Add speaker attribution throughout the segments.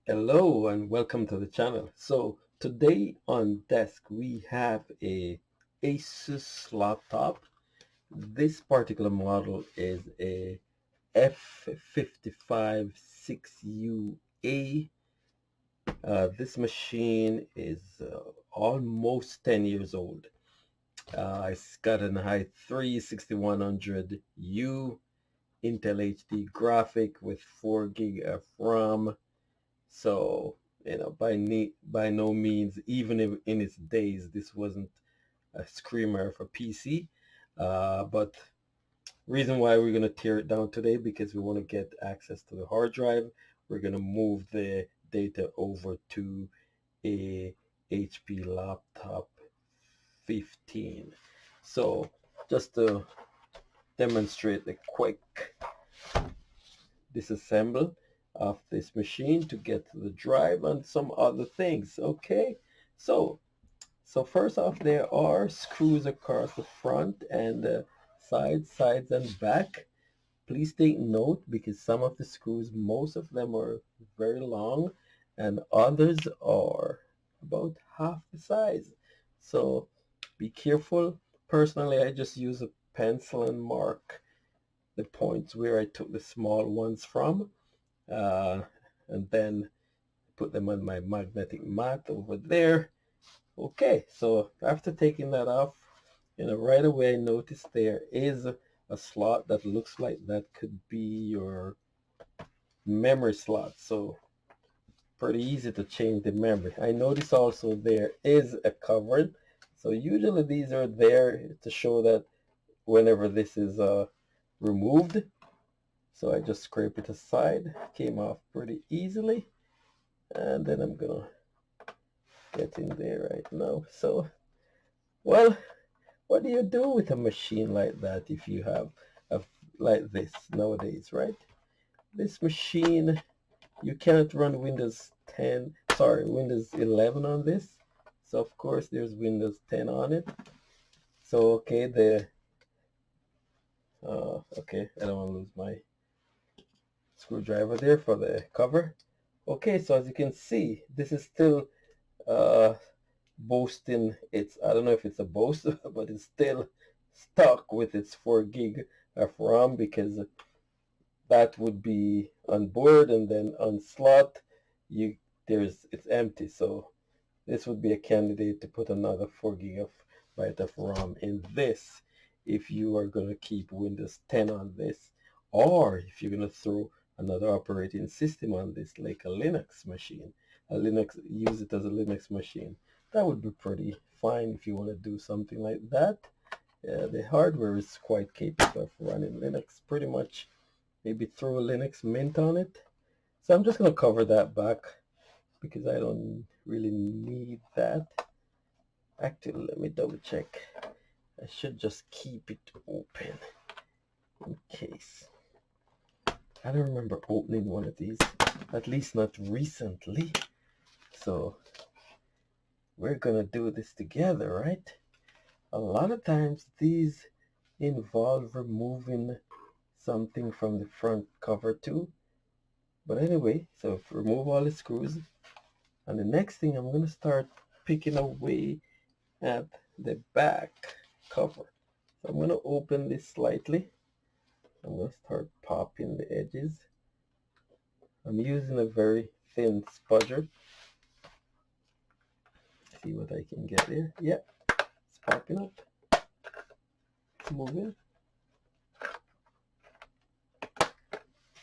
Speaker 1: Hello and welcome to the channel. So today on desk we have a ASUS laptop. This particular model is a F556UA. This machine is almost 10 years old. It's got an i3 6100U Intel HD graphic with 4 gig of RAM. So, by no means, even if in its days, this wasn't a screamer for PC. But reason why we're going to tear it down today, because we want to get access to the hard drive. We're going to move the data over to a HP laptop 15. So just to demonstrate a quick disassemble of this machine to get to the drive and some other things. Okay, so first off, there are screws across the front and sides and back. Please take note, because some of the screws, most of them are very long and others are about half the size, so be careful. Personally, I just use a pencil and mark the points where I took the small ones from, uh, and then put them on my magnetic mat over there. Okay, so after taking that off, right away I noticed there is a slot that looks like that could be your memory slot. So pretty easy to change the memory. I notice also there is a cover. So usually these are there to show that whenever this is removed. So I just scrape it aside. Came off pretty easily. And then I'm gonna get in there right now. So, well, what do you do with a machine like that if you have a like this nowadays, right? This machine, you cannot run Windows 11 on this. So of course there's Windows 10 on it. So okay, okay, I don't want to lose my screwdriver there for the cover. Okay, so as you can see, this is still uh, boasting its, I don't know if it's a boast, but it's still stuck with its 4 gig of RAM, because that would be on board, and then on slot you there's it's empty. So this would be a candidate to put another 4 gigabyte of RAM in this, if you are going to keep Windows 10 on this, or if you're going to throw another operating system on this, like a Linux machine, use it as a Linux machine. That would be pretty fine if you want to do something like that. The hardware is quite capable of running Linux pretty much. Maybe throw a Linux Mint on it. So I'm just going to cover that back, because I don't really need that. Actually, let me double check. I should just keep it open in case. I don't remember opening one of these, at least not recently. So we're going to do this together, right? A lot of times these involve removing something from the front cover too. But anyway, so remove all the screws. And the next thing, I'm going to start picking away at the back cover. So I'm going to open this slightly. I'm going to start popping the edges. I'm using a very thin spudger. See what I can get there. Yeah, it's popping up. It's moving.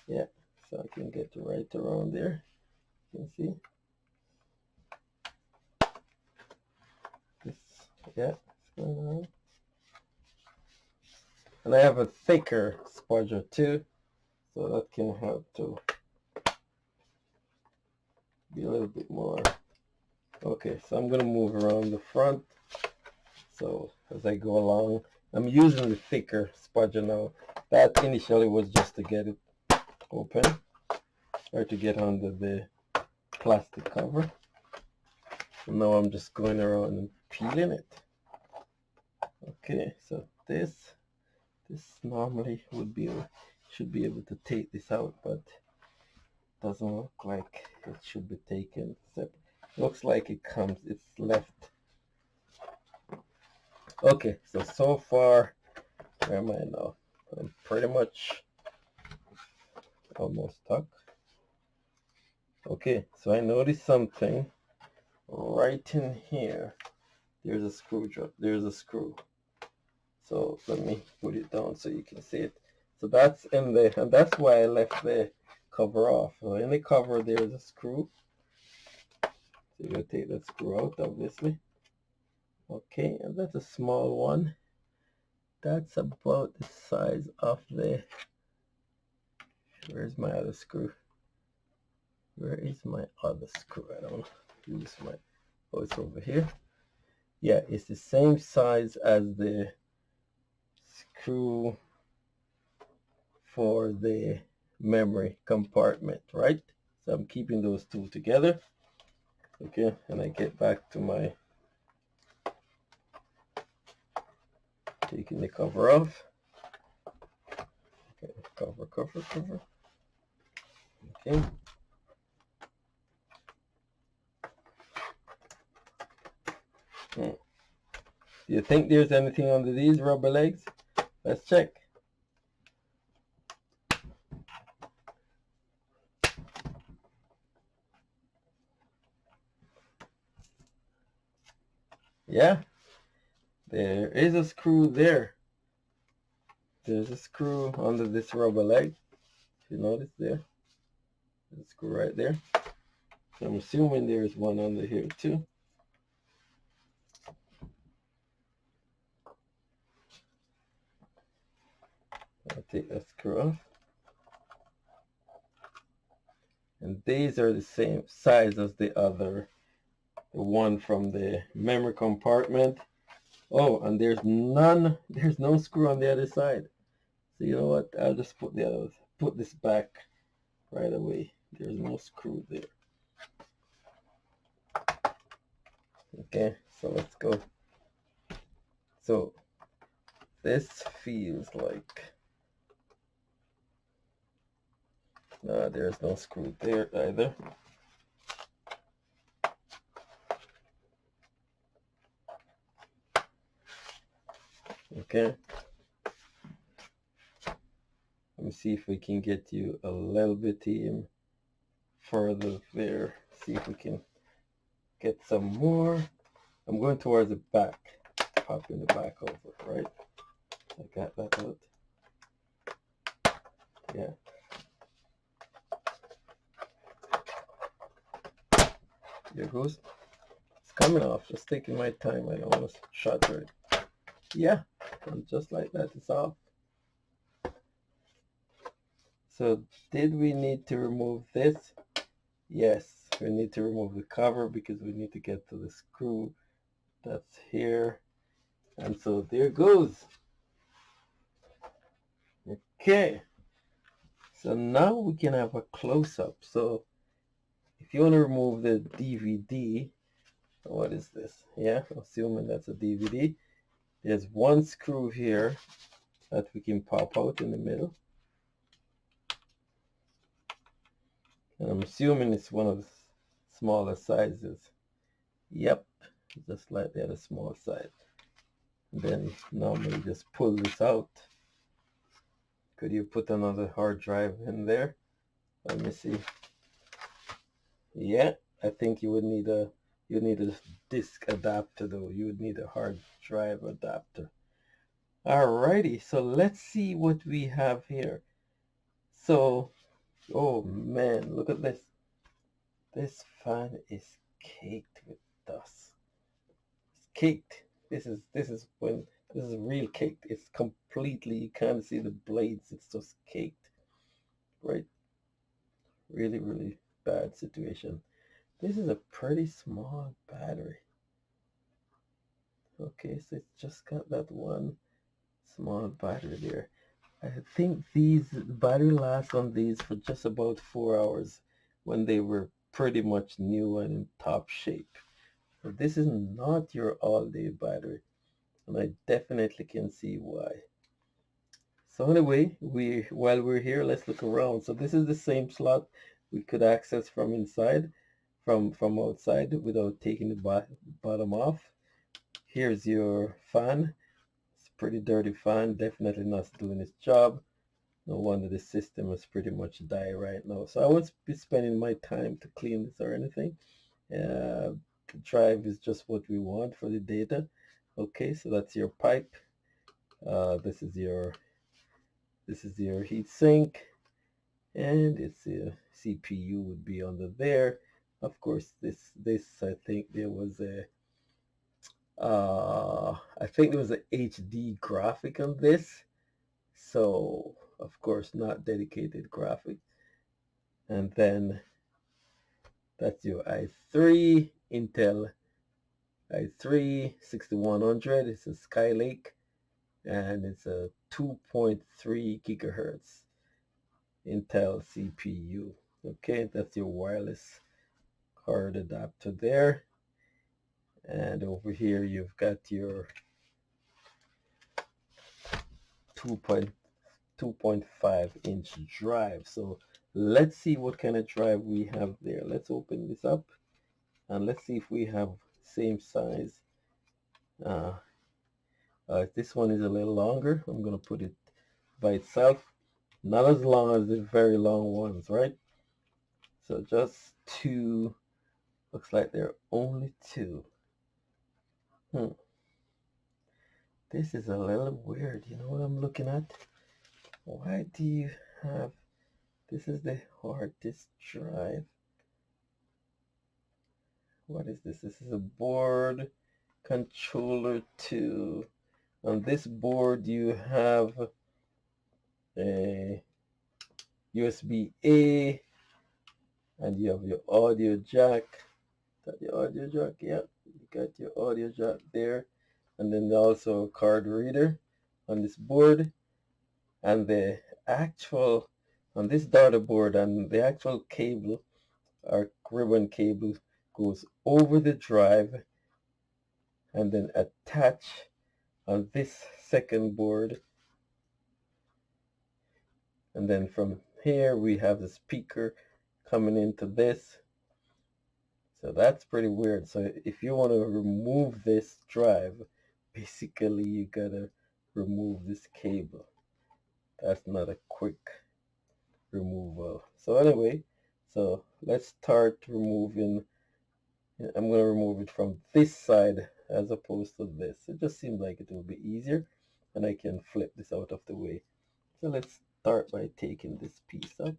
Speaker 1: Yeah, so I can get right around there. You can see this. Yeah, it's going on. And I have a thicker spudger too, so that can help to be a little bit more. Okay, so I'm going to move around the front. So as I go along, I'm using the thicker spudger now. That initially was just to get it open, or to get under the plastic cover. So now I'm just going around and peeling it. Okay, so this normally should be able to take this out, but doesn't look like it should be taken separate. Looks like it's left. Okay, so far, where am I now? I'm pretty much almost stuck. Okay, so I noticed something right in here. There's a screw. So let me put it down so you can see it. So that's in there, and that's why I left the cover off. So in the cover there's a screw. So you're gonna take that screw out, obviously. Okay, and that's a small one. That's about the size of the, where's my other screw? Where is my other screw? I don't use my, oh, it's over here. Yeah, it's the same size as the screw for the memory compartment, right? So I'm keeping those two together. Okay, and I get back to my taking the cover off. Okay, cover. Okay. Do you think there's anything under these rubber legs? Let's check. Yeah, there is a screw there. There's a screw under this rubber leg. If you notice there, there's a screw right there. So I'm assuming there's one under here too. I'll take that screw off. And these are the same size as the one from the memory compartment. Oh, and there's no screw on the other side. So you know what? I'll just put this back right away. There's no screw there. Okay, so let's go. So this feels like, no, there's no screw there either. Okay. Let me see if we can get you a little bit further there. See if we can get some more. I'm going towards the back. Popping the back over, right? I got that out. Yeah. There it goes. It's coming off. Just taking my time. I don't want to shatter it. Yeah. And just like that, it's off. So did we need to remove this? Yes, we need to remove the cover because we need to get to the screw that's here. And so there goes. Okay. So now we can have a close-up. So if you want to remove the DVD, what is this? Yeah, assuming that's a DVD. There's one screw here that we can pop out in the middle. And I'm assuming it's one of the smaller sizes. Yep, just like the other small size. And then normally just pull this out. Could you put another hard drive in there? Let me see. Yeah, I think you would need a disk adapter though. You would need a hard drive adapter. Alrighty, so let's see what we have here. So, oh man, look at this. This fan is caked with dust. It's caked. This is real caked. It's completely, you can't see the blades. It's just caked. Right? Really bad situation. This is a pretty small battery. Okay, so it's just got that one small battery there. I think the battery lasts on these for just about 4 hours when they were pretty much new and in top shape. But this is not your all-day battery, and I definitely can see why. So anyway, while we're here, let's look around. So this is the same slot we could access from inside, from outside without taking the bottom off. Here's your fan. It's a pretty dirty fan, definitely not doing its job. No wonder the system is pretty much die right now. So I won't be spending my time to clean this or anything. The drive is just what we want for the data. Okay, so that's your pipe. This is your heat sink, and it's a CPU would be under there. Of course, this I think there was a I think there was a HD graphic on this, so of course not dedicated graphic. And then that's your i3 Intel i3 6100. It's a Skylake, and it's a 2.3 gigahertz Intel CPU. Okay, that's your wireless card adapter there. And over here you've got your 2.5-inch drive. So let's see what kind of drive we have there. Let's open this up and let's see if we have same size. This one is a little longer. I'm going to put it by itself. Not as long as the very long ones, right? So just two. Looks like there are only two. This is a little weird. You know what I'm looking at? Why do you have... This is the hard disk drive. What is this? This is a board controller 2. On this board you have a USB-A, and you have your audio jack. Is that the audio jack? Yeah, you got your audio jack there. And then also a card reader on this board. And the actual, on this data board, and the actual cable, our ribbon cable, goes over the drive and then attach on this second board. And then from here we have the speaker coming into this. So that's pretty weird. So if you want to remove this drive, basically you gotta remove this cable. That's not a quick removal. So anyway, so let's start removing. I'm going to remove it from this side as opposed to this. It just seems like it will be easier, and I can flip this out of the way. So let's start by taking this piece up.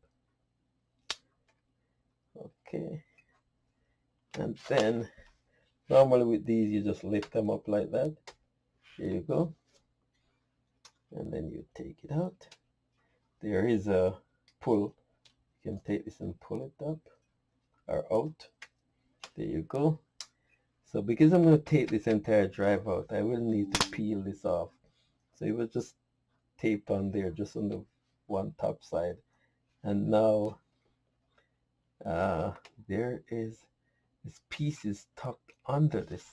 Speaker 1: Okay. And then normally with these you just lift them up like that. There you go. And then you take it out. There is a pull. You can take this and pull it up or out. There you go. So because I'm going to take this entire drive out, I will need to peel this off. So it was just taped on there, just on the one top side. And now there is this piece is tucked under this.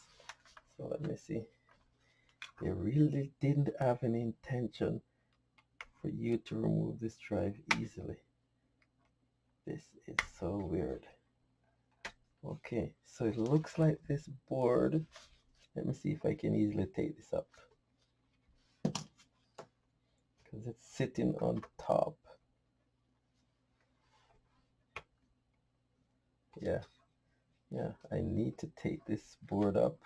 Speaker 1: So let me see. They really didn't have any intention for you to remove this drive easily. This is so weird. Okay, so it looks like this board. Let me see if I can easily take this up, because it's sitting on top. Yeah, I need to take this board up.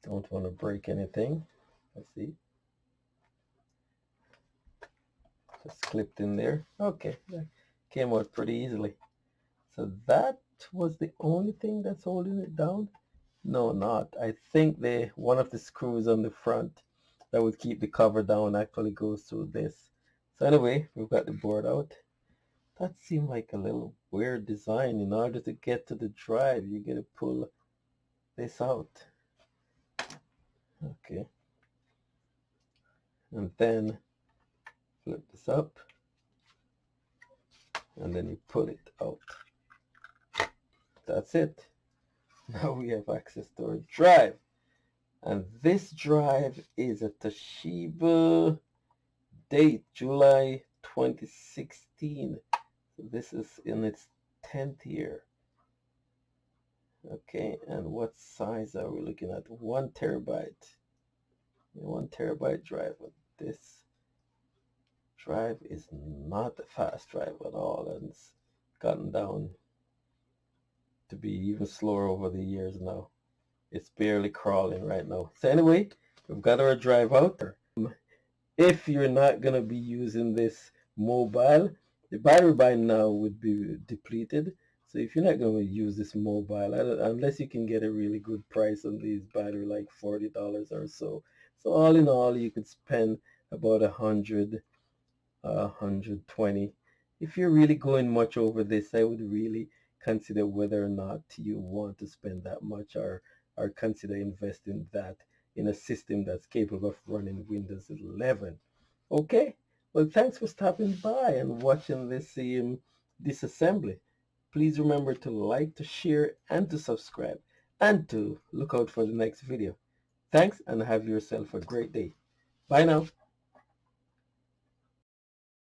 Speaker 1: Don't want to break anything. Let's see. Just clipped in there. Okay, that came out pretty easily. So that was the only thing that's holding it down? No, not. I think one of the screws on the front that would keep the cover down actually goes through this. So anyway, we've got the board out. That seemed like a little weird design. In order to get to the drive, you gotta pull this out. Okay. And then flip this up. And then you pull it out. That's it. Now we have access to our drive. And this drive is a Toshiba, date July 2016. So this is in its 10th year. Okay, and what size are we looking at? 1 terabyte. 1 terabyte drive. This drive is not a fast drive at all, and it's gotten down to be even slower over the years now. It's barely crawling right now. So anyway, we've got our drive out there. If you're not going to be using this mobile, the battery by now would be depleted. So if you're not going to use this mobile, unless you can get a really good price on these battery, like $40 or so. So all in all, you could spend about 120. If you're really going much over this, I would really consider whether or not you want to spend that much, or consider investing that in a system that's capable of running Windows 11. Okay, well, thanks for stopping by and watching this disassembly. Please remember to like, to share, and to subscribe, and to look out for the next video. Thanks, and have yourself a great day. Bye now.